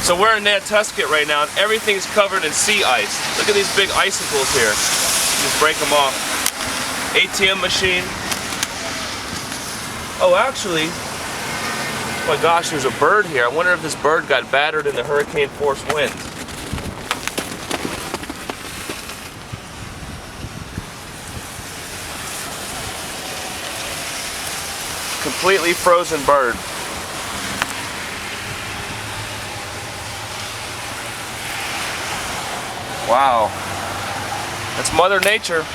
So we're in Nantucket right now, and everything's covered in sea ice. Look at these big icicles here. Just break them off. ATM machine. Oh, actually, oh my gosh, there's a bird here. I wonder if this bird got battered in the hurricane force winds. Completely frozen bird. Wow. That's Mother Nature.